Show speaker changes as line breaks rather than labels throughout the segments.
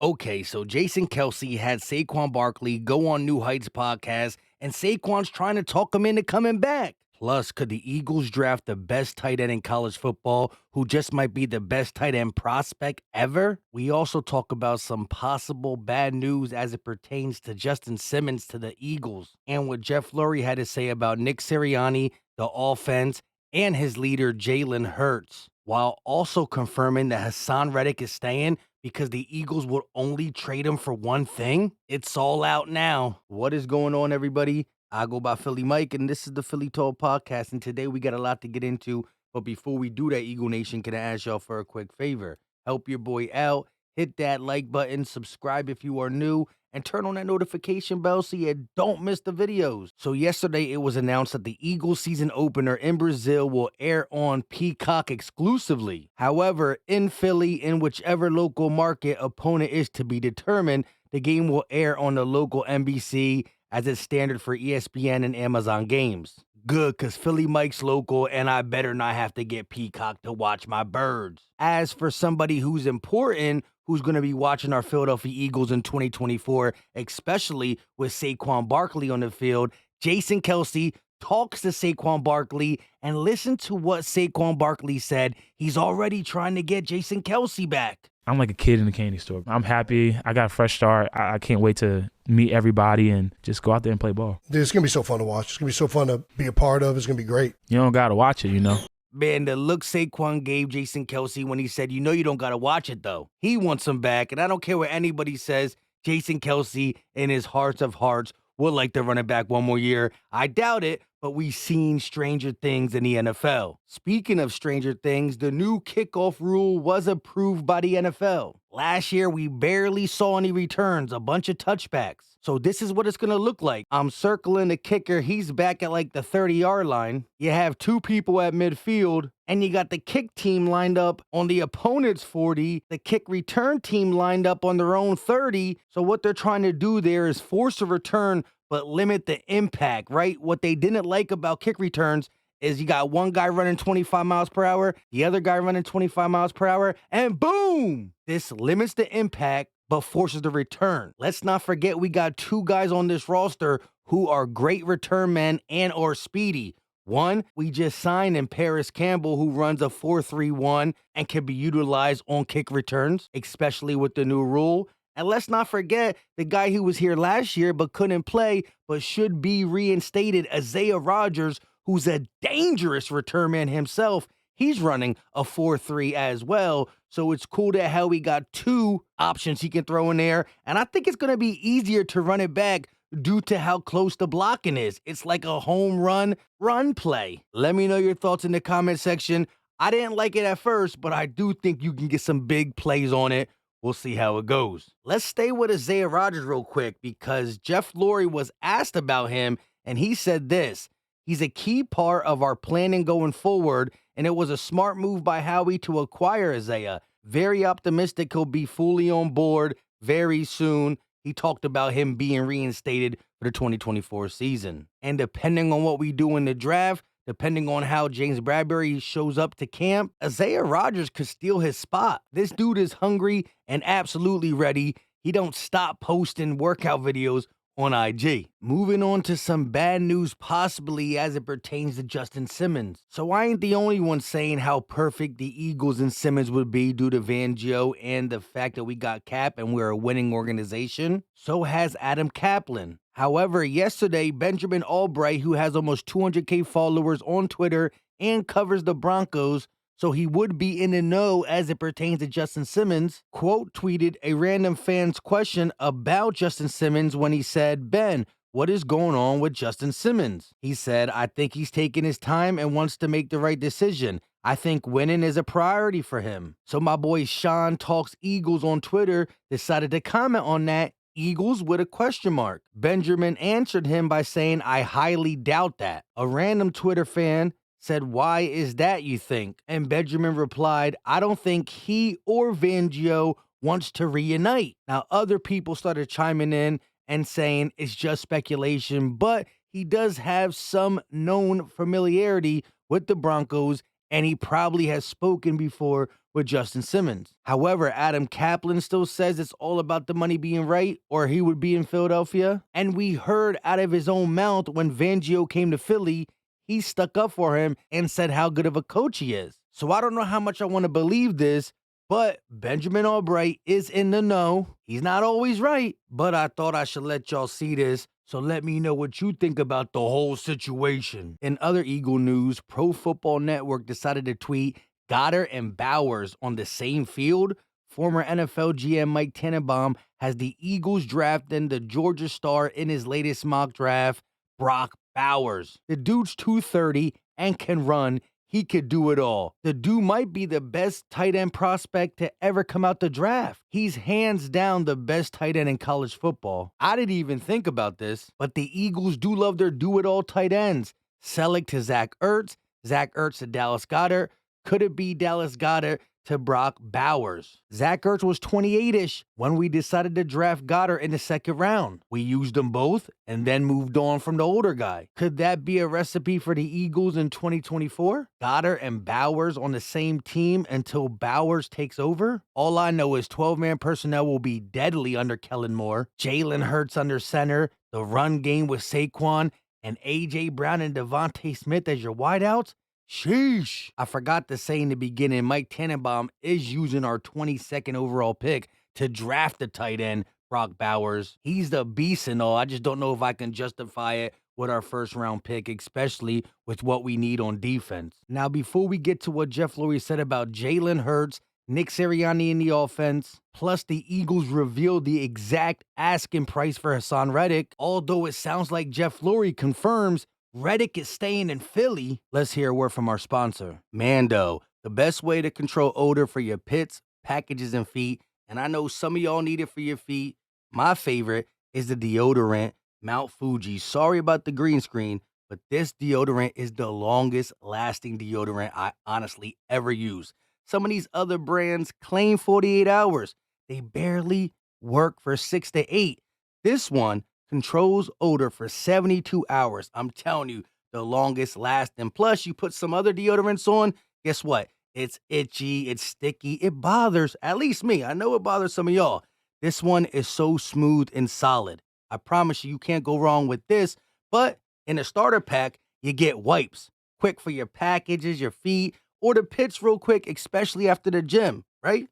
Okay, so Jason Kelce had Saquon Barkley go on New Heights podcast, and Saquon's trying to talk him into coming back. Plus, could the Eagles draft the best tight end in college football, who just might be the best tight end prospect ever? We also talk about some possible bad news as it pertains to Justin Simmons to the Eagles, and what Jeff Lurie had to say about Nick Sirianni, the offense, and his leader Jalen Hurts, while also confirming that Haason Reddick is staying because the Eagles would only trade him for one thing? It's all out now. What is going on, everybody? I go by Philly Mike, and this is the Philly Talk Podcast, and today we got a lot to get into, but before we do that, Eagle Nation, can I ask y'all for a quick favor? Help your boy out, hit that like button, subscribe if you are new, and turn on that notification bell so you don't miss the videos. So yesterday, it was announced that the Eagles season opener in Brazil will air on Peacock exclusively. However, in Philly, in whichever local market opponent is to be determined, the game will air on the local NBC as it's standard for ESPN and Amazon games. Good, because Philly Mike's local, and I better not have to get Peacock to watch my birds. As for somebody who's important, who's going to be watching our Philadelphia Eagles in 2024, especially with Saquon Barkley on the field, Jason Kelce talks to Saquon Barkley, and listen to what Saquon Barkley said. He's already trying to get Jason Kelce back.
I'm like a kid in a candy store. I'm happy. I got a fresh start. I can't wait to meet everybody and just go out there and play ball.
Dude, it's going to be so fun to watch. It's going to be so fun to be a part of. It's going to be great.
You don't got to watch it, you know.
Man, the look Saquon gave Jason Kelce when he said, you don't got to watch it, though. He wants him back, and I don't care what anybody says. Jason Kelce, in his hearts of hearts, would like to run it back one more year. I doubt it, but we've seen stranger things in the NFL. Speaking of stranger things, the new kickoff rule was approved by the NFL. Last year, we barely saw any returns, a bunch of touchbacks. So this is what it's going to look like. I'm circling the kicker. He's back at like the 30-yard line. You have two people at midfield, and you got the kick team lined up on the opponent's 40, the kick return team lined up on their own 30. So what they're trying to do there is force a return, but limit the impact, right? What they didn't like about kick returns is you got one guy running 25 miles per hour, the other guy running 25 miles per hour, and boom! This limits the impact, but forces the return. Let's not forget we got two guys on this roster who are great return men and or speedy. One, we just signed in Paris Campbell, who runs a 4.31 and can be utilized on kick returns, especially with the new rule. And let's not forget the guy who was here last year but couldn't play but should be reinstated, Isaiah Rodgers, who's a dangerous return man himself. He's running a 4.3 as well. So it's cool that how we got two options he can throw in there. And I think it's going to be easier to run it back due to how close the blocking is. It's like a home run play. Let me know your thoughts in the comment section. I didn't like it at first, but I do think you can get some big plays on it. We'll see how it goes. Let's stay with Isaiah Rodgers real quick because Jeff Lurie was asked about him, and he said this: he's a key part of our planning going forward, and it was a smart move by Howie to acquire Isaiah. Very optimistic he'll be fully on board very soon. He talked about him being reinstated for the 2024 season. And depending on what we do in the draft, depending on how James Bradbury shows up to camp, Isaiah Rodgers could steal his spot. This dude is hungry and absolutely ready. He don't stop posting workout videos on IG. Moving on to some bad news possibly as it pertains to Justin Simmons. So I ain't the only one saying how perfect the Eagles and Simmons would be due to Fangio and the fact that we got Cap and we're a winning organization. So has Adam Kaplan. However, yesterday, Benjamin Albright, who has almost 200K followers on Twitter and covers the Broncos, so he would be in the know as it pertains to Justin Simmons, quote tweeted a random fan's question about Justin Simmons when he said, "Ben, what is going on with Justin Simmons?" He said, "I think he's taking his time and wants to make the right decision. I think winning is a priority for him." So my boy Sean Talks Eagles on Twitter decided to comment on that, Eagles with a question mark. Benjamin answered him by saying, "I highly doubt that." A random Twitter fan said, "Why is that, you think?" And Benjamin replied, "I don't think he or Fangio wants to reunite." Now, other people started chiming in and saying it's just speculation, but he does have some known familiarity with the Broncos, and he probably has spoken before with Justin Simmons. However, Adam Kaplan still says it's all about the money being right, or he would be in Philadelphia. And we heard out of his own mouth when Fangio came to Philly, he stuck up for him and said how good of a coach he is. So I don't know how much I want to believe this, but Benjamin Albright is in the know. He's not always right, but I thought I should let y'all see this. So let me know what you think about the whole situation. In other Eagle news, Pro Football Network decided to tweet Goddard and Bowers on the same field. Former NFL GM Mike Tannenbaum has the Eagles drafting the Georgia star in his latest mock draft, Brock Bowers. The dude's 230 and can run. He could do it all. The dude might be the best tight end prospect to ever come out the draft. He's hands down the best tight end in college football. I didn't even think about this, but the Eagles do love their do-it-all tight ends. Selleck to Zach Ertz to Dallas Goedert. Could it be Dallas Goedert to Brock Bowers? Zach Ertz was 28-ish when we decided to draft Goddard in the second round. We used them both and then moved on from the older guy. Could that be a recipe for the Eagles in 2024? Goddard and Bowers on the same team until Bowers takes over? All I know is 12-man personnel will be deadly under Kellen Moore. Jalen Hurts under center, the run game with Saquon, and A.J. Brown and Devontae Smith as your wideouts? Sheesh. I forgot to say in the beginning, Mike Tannenbaum is using our 22nd overall pick to draft the tight end, Brock Bowers. He's the beast and all. I just don't know if I can justify it with our first round pick, especially with what we need on defense. Now, before we get to what Jeff Lurie said about Jalen Hurts, Nick Sirianni in the offense, plus the Eagles revealed the exact asking price for Haason Reddick, although it sounds like Jeff Lurie confirms Reddick is staying in Philly. Let's hear a word from our sponsor, Mando, the best way to control odor for your pits, packages, and feet. And I know some of y'all need it for your feet. My favorite is the deodorant, Mount Fuji. Sorry about the green screen, but this deodorant is the longest lasting deodorant I honestly ever use. Some of these other brands claim 48 hours. They barely work for 6 to 8. This one controls odor for 72 hours. I'm telling you, the longest lasting. Plus, you put some other deodorants on, guess what? It's itchy, it's sticky, it bothers, at least me. I know it bothers some of y'all. This one is so smooth and solid. I promise you, you can't go wrong with this. But in a starter pack, you get wipes. Quick for your packages, your feet, or the pits real quick, especially after the gym, right?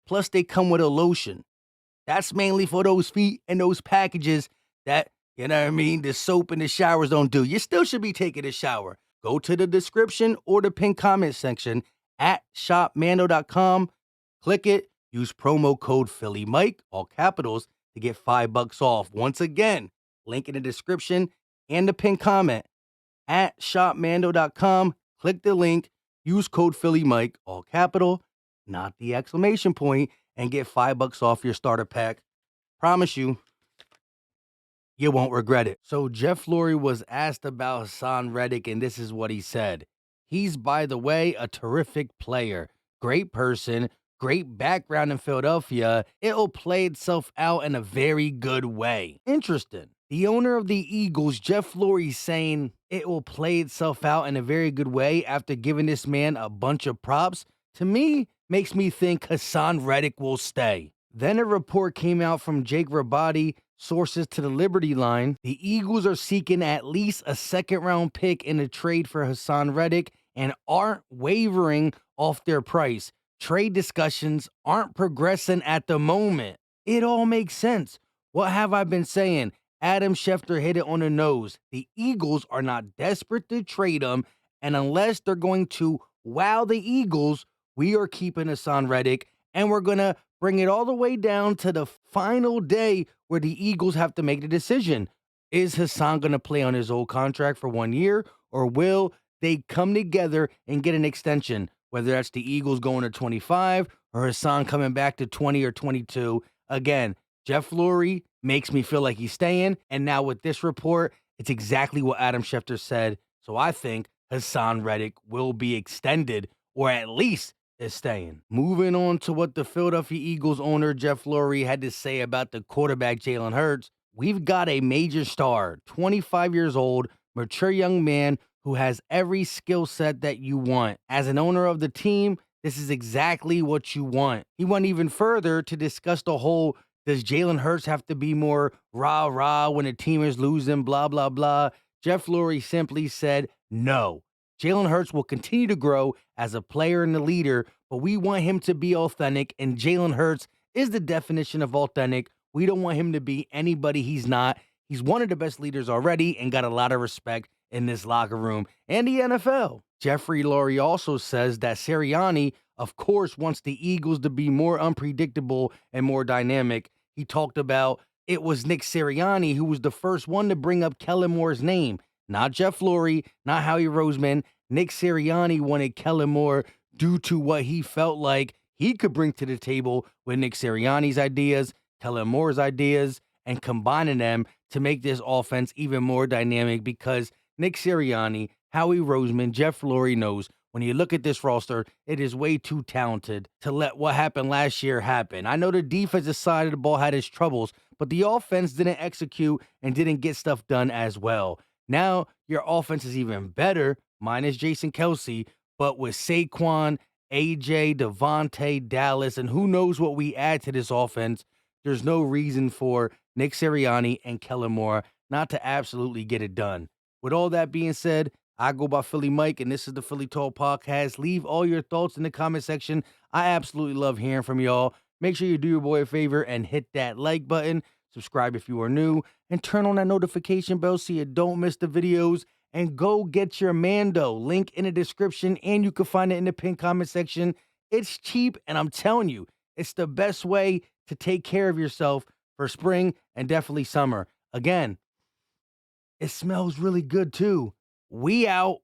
Plus, they come with a lotion. That's mainly for those feet and those packages that, you know what I mean, the soap in the showers don't do. You still should be taking a shower. Go to the description or the pinned comment section at shopmando.com. Click it. Use promo code PhillyMike, all capitals, to get $5 off. Once again, link in the description and the pinned comment at shopmando.com. Click the link. Use code PhillyMike, all capital, not the exclamation point, and get $5 off your starter pack. Promise you, you won't regret it. So Jeff Lurie was asked about Haason Reddick, and this is what he said. He's, by the way, a terrific player, great person, great background in Philadelphia. It'll play itself out in a very good way. Interesting. The owner of the Eagles, Jeff Lurie, saying it will play itself out in a very good way after giving this man a bunch of props, to me, makes me think Haason Reddick will stay. Then a report came out from Jake Rabati, sources to the Liberty Line. The Eagles are seeking at least a second-round pick in a trade for Haason Reddick and aren't wavering off their price. Trade discussions aren't progressing at the moment. It all makes sense. What have I been saying? Adam Schefter hit it on the nose. The Eagles are not desperate to trade him, and unless they're going to wow the Eagles, we are keeping Haason Reddick, and we're going to bring it all the way down to the final day where the Eagles have to make the decision. Is Haason going to play on his old contract for 1 year, or will they come together and get an extension? Whether that's the Eagles going to 25 or Haason coming back to 20 or 22. Again, Jeff Lurie makes me feel like he's staying. And now with this report, it's exactly what Adam Schefter said. So I think Haason Reddick will be extended, or at least is staying. Moving on to what the Philadelphia Eagles owner Jeff Lurie had to say about the quarterback Jalen Hurts. We've got a major star, 25 years old, mature young man who has every skill set that you want. As an owner of the team, This is exactly what you want. He went even further to discuss the whole, does Jalen Hurts have to be more rah-rah when a team is losing, blah, blah, blah. Jeff Lurie simply said, no. Jalen Hurts will continue to grow as a player and a leader, but we want him to be authentic, and Jalen Hurts is the definition of authentic. We don't want him to be anybody he's not. He's one of the best leaders already and got a lot of respect in this locker room and the NFL. Jeffrey Lurie also says that Sirianni, of course, wants the Eagles to be more unpredictable and more dynamic. He talked about it was Nick Sirianni who was the first one to bring up Kellen Moore's name. Not Jeff Lurie, not Howie Roseman. Nick Sirianni wanted Kellen Moore due to what he felt like he could bring to the table with Nick Sirianni's ideas, Kellen Moore's ideas, and combining them to make this offense even more dynamic, because Nick Sirianni, Howie Roseman, Jeff Lurie knows when you look at this roster, it is way too talented to let what happened last year happen. I know the defensive side of the ball had its troubles, but the offense didn't execute and didn't get stuff done as well. Now your offense is even better, minus Jason Kelce, but with Saquon, AJ, Devontae, Dallas, and who knows what we add to this offense, there's no reason for Nick Sirianni and Kellen Moore not to absolutely get it done. With all that being said, I go by Philly Mike, and this is the Philly Talk Podcast. Leave all your thoughts in the comment section. I absolutely love hearing from y'all. Make sure you do your boy a favor and hit that like button. Subscribe if you are new, and turn on that notification bell so you don't miss the videos. And go get your Mando. Link in the description, and you can find it in the pinned comment section. It's cheap, and I'm telling you, it's the best way to take care of yourself for spring and definitely summer. Again, it smells really good too. We out.